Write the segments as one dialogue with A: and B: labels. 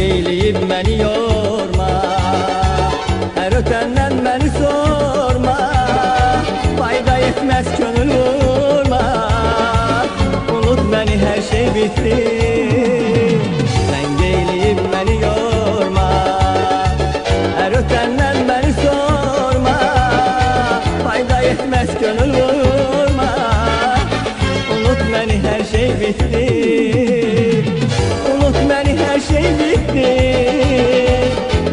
A: eyleyip beni yorma, her ötenden beni sorma. Fayda etmez gönül vurma, unut beni her şey bitti. Sen eyleyip beni yorma, her ötenden beni sorma. Fayda etmez gönül vurma, unut beni her şey bitti. Unut beni her şey bitti,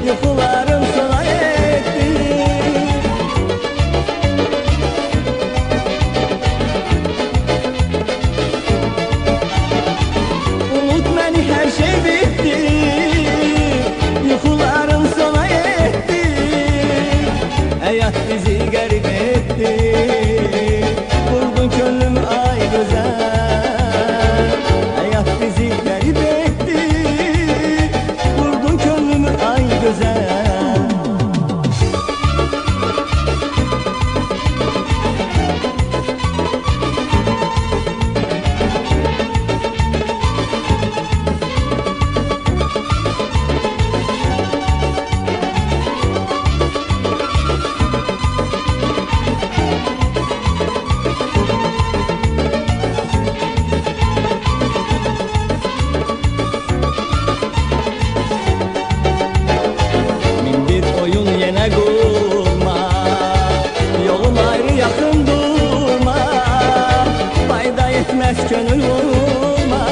A: yukularım sona etti. Unut beni her şey bitti, yukularım sona etti. Hayat bizi garip etti, vurdun gönlüm ay güzel. Hayat bizi garip etti, vurdun gönlümü ay güzel. Yine kurma, yolum ayrı yakın durma. Fayda etmez gönül vurma,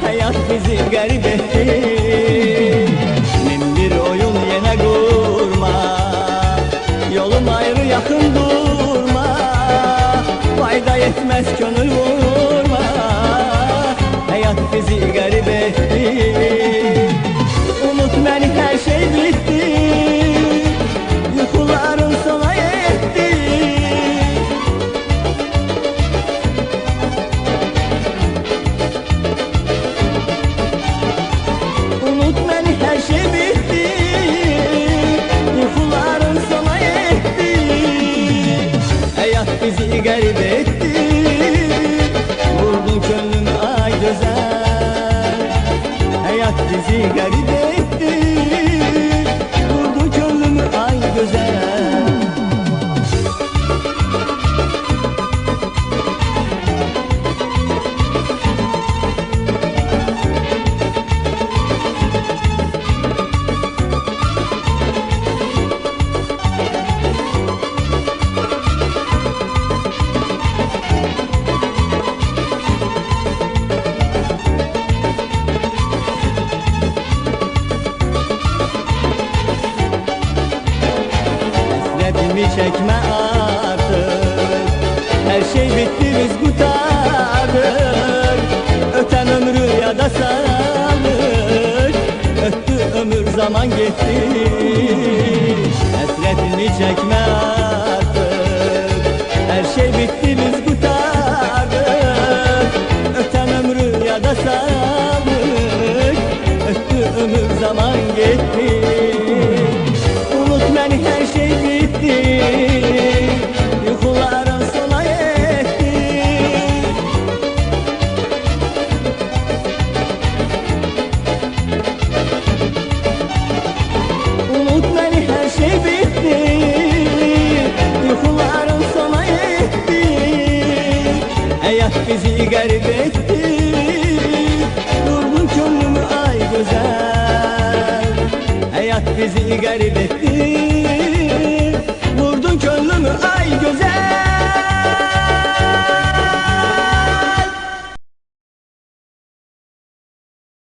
A: hayat bizi garip etti. Min bir oyun yine kurma, yolum ayrı yakın durma. Fayda etmez gönül vurma, hayat bizi garip etti. Unut beni her şey bitti, yukularım sona etti. Unut beni her şey bitti, yukularım sona etti. Hayat bizi garip etti, vurdun gönlüm ay güzel. Hayat bizi garip etti, vurdu gönlümü ay güzel. Hasretimi çekme artık, her şey bitti biz kurtardık. Öten ömrü ya da sağlık, öttü ömür zaman gitti. Hasretimi çekme artık, her şey bitti biz kurtardık. Öten ömrü ya da sağlık, öttü ömür zaman gitti. Unut beni her şey bitti, yukularım sona etti. Unut beni her şey bitti, yukularım sona etti. Hayat bizi garip etti, vurdun gönlümü ay güzel. Hayat bizi garip etti, vurdun gönlümü ay güzel.